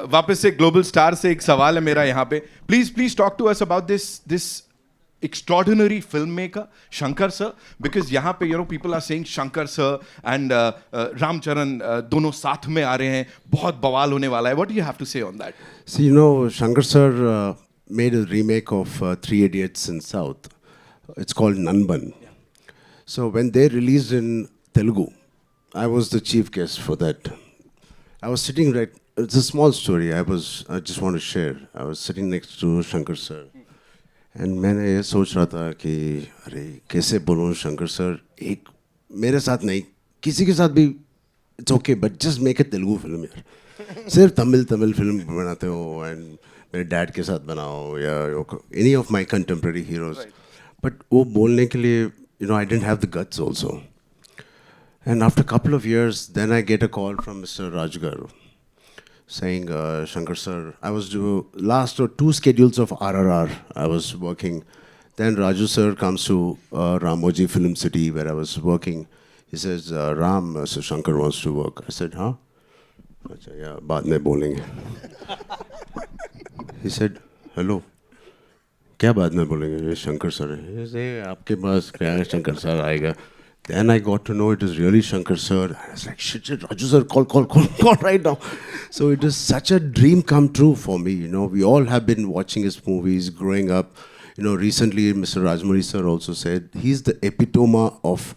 वापस से global star से एक सवाल है मेरा यहाँ पे. Please talk to us about this extraordinary filmmaker Shankar sir, because यहाँ पे people are saying Shankar sir and Ramcharan दोनों साथ में आ रहे हैं, बहुत बवाल होने वाला है. What do you have to say on that? See, Shankar sir made a remake of Three Idiots in South. It's called Nanban. Yeah. So when they released in Telugu, I was the chief guest for that. I was sitting it's a small story I just want to share. I was sitting next to Shankar sir. And मैंने ये सोच रहा था कि अरे कैसे बोलूँ Shankar sir, एक मेरे साथ नहीं किसी के साथ भी it's okay, but just make a Telugu film यार. सिर्फ तमिल फिल्म बनाते हो एंड मेरे डैड के साथ बनाओ या any of my contemporary heroes. But वो बोलने के लिए I didn't have the guts also. And after couple of years then I get a call from mister Raj garu saying, Shankar sir, I was doing last or 2 schedules of RRR I was working. Then Raju sir comes to Ramoji Film City where I was working. He says, Ram, so Shankar wants to work. I said, huh? Yeah, baad mein bolenge. He said, hello. क्या बाद में बोलेंगे? ये Shankar sir है. He said, आपके पास क्या है? Shankar sir आएगा. Then I got to know it is really Shankar sir. I was like, shit, Raju sir, call right now. So it is such a dream come true for me. We all have been watching his movies growing up. Recently Mr. Rajmouli sir also said he's the epitome of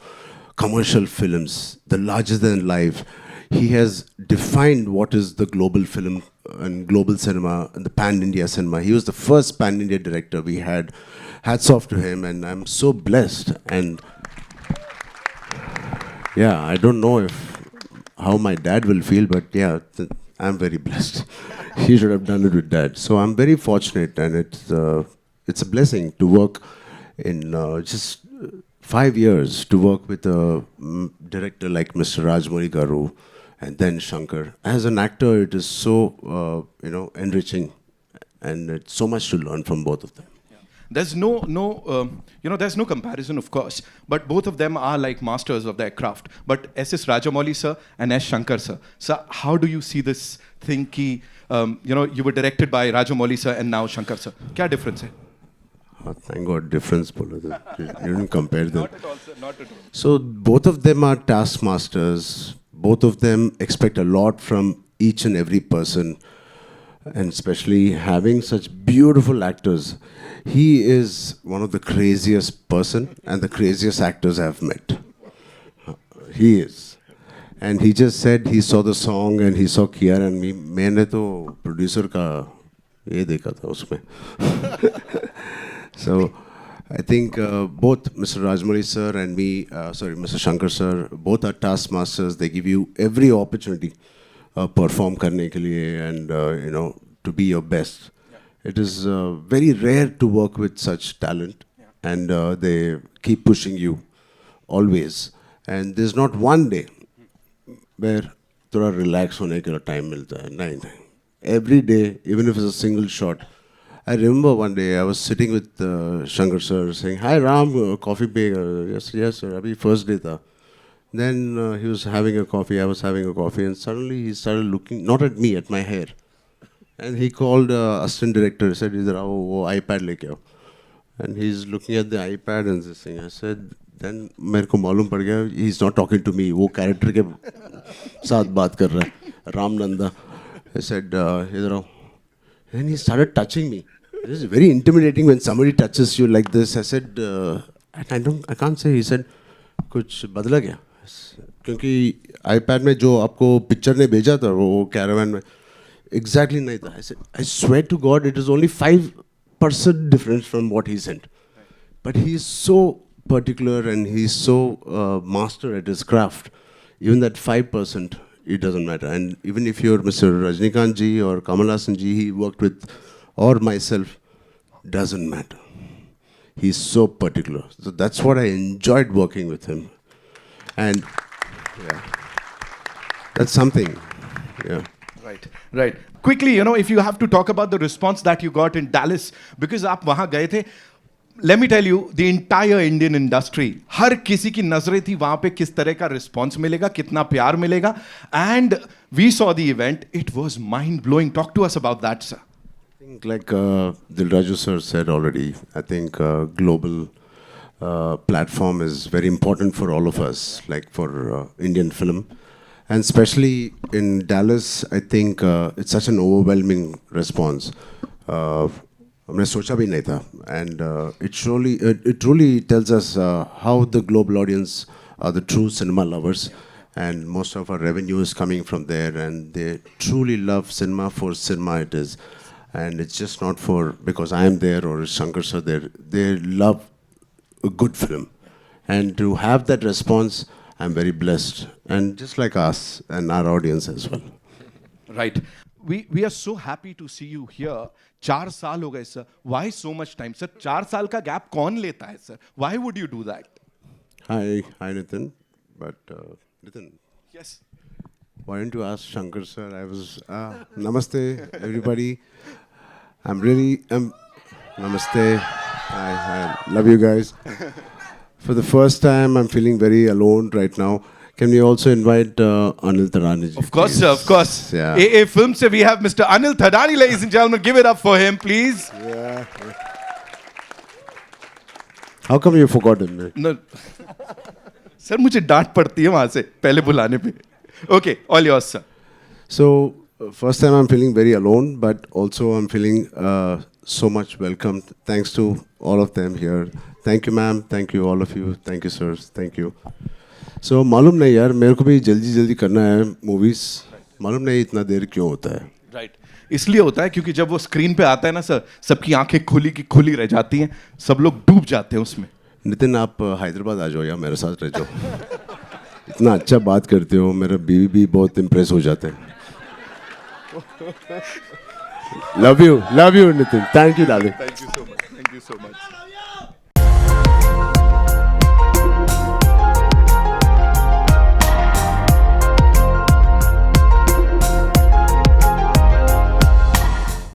commercial films, the larger than life. He has defined what is the global film and global cinema and the pan-India cinema. He was the first pan-India director we had. Hats off to him, and I'm so blessed. And yeah, I don't know how my dad will feel, but yeah, I'm very blessed. He should have done it with dad. So I'm very fortunate, and it's a blessing to work in just 5 years to work with a director like Mr. Rajmouli Garu and then Shankar. As an actor, it is so enriching, and it's so much to learn from both of them. There's there's no comparison, of course, but both of them are like masters of their craft. But S.S. Rajamouli sir and S. Shankar sir. So how do you see this thing ki, you were directed by Rajamouli sir and now Shankar sir? Kya difference hai? Oh, thank God, difference bolo. You didn't compare them. Not at all, sir. Not at all. So both of them are taskmasters. Both of them expect a lot from each and every person. And especially having such beautiful actors. He is one of the craziest person and the craziest actors I've met. He is. And he just said he saw the song and he saw Kiara and me. मैंने तो producer का ये देखा था उसमें. So I think both Mr. Rajmouli sir and me, Mr. Shankar sir, both are taskmasters. They give you every opportunity perform करने के लिए and to be your best. It is very rare to work with such talent, and they keep pushing you always. And there's not one day where थोड़ा relax होने के लिए time मिलता है. नहीं. Every day, even if it's a single shot. I remember one day I was sitting with Shankar sir saying, "Hi Ram, coffee पे?" Yes sir. अभी first day था. Then he was having a coffee. I was having a coffee, and suddenly he started looking not at me, at my hair. And he called assistant director. He said, "Idhar aao, wo iPad leke aao." And he's looking at the iPad and this thing. I said, then मेरे को मालूम पड़ गया he's not talking to me. वो character के साथ बात कर रहा है. Ram Nanda. I said, "Idhar aao." Then he started touching me. It is very intimidating when somebody touches you like this. I said, I can't say. He said, कुछ बदला क्या? क्योंकि iPad में जो आपको पिक्चर ने भेजा था वो कैरावन में exactly नहीं था. I said, I swear to God, it is only 5% difference from what he sent. But he is so particular and he is so master at his craft. Even that 5%, it doesn't matter. And even if you're Mr. Rajnikant ji or Kamal Hassan ji, he worked with, or myself, doesn't matter. He's so particular. So that's what I enjoyed working with him. And yeah, that's something. Yeah. Right. Quickly, if you have to talk about the response that you got in Dallas, because आप वहाँ गए थे, let me tell you, the entire Indian industry, हर किसी की नजरें थी वहां पे किस तरह का रिस्पॉन्स मिलेगा, कितना प्यार मिलेगा. And we saw the event. It was mind blowing. Talk to us about that, sir. I think like Dilraju sir said already, I think global platform is very important for all of us, like for Indian film. And especially in Dallas, I think it's such an overwhelming response. हमने सोचा भी नहीं था. And it truly tells us how the global audience are the true cinema lovers. And most of our revenue is coming from there. And they truly love cinema for cinema it is. And it's just not for because I am there or Shankar sir there. They love a good film. And to have that response, I'm very blessed. And just like us and our audience as well. Right. We are so happy to see you here. 4 साल हो गए sir. Why so much time, sir? 4 साल का gap कौन लेता है sir? Why would you do that? Hi Nitin. But Nitin, Yes. why didn't you ask Shankar sir? I was Namaste everybody. Namaste. I love you guys. For the first time, I'm feeling very alone right now. Can we also invite Anil Tadani? Of course, sir. Of course. Yeah. AA Films se we have Mr. Anil Thadani, ladies and gentlemen. Give it up for him, please. Yeah. How come you forgot him? No. Sir, मुझे डांट पड़ती है वहां से पहले बुलाने पे. Okay, all yours, sir. So, first time I'm feeling very alone, but also I'm feeling so much welcomed. Thanks to all of them here. Thank you, ma'am. Thank you, all of you. Thank you, sirs. Thank you. So, मालूम नहीं यार, मेरे को भी जल्दी करना है movies. मालूम नहीं इतना देर क्यों होता है. Right. इसलिए होता है क्योंकि जब वो स्क्रीन पे आता है ना सर, सबकी आंखें खुली की खुली रह जाती हैं, सब लोग डूब जाते हैं उसमें. नितिन आप हैदराबाद आ जाओ या मेरे साथ रह जाओ. इतना अच्छा बात करते हो, मेरा बीवी भी बहुत इम्प्रेस हो जाते हैं. Love you Nitin. Thank you darling. Thank you so much. Thank you so much.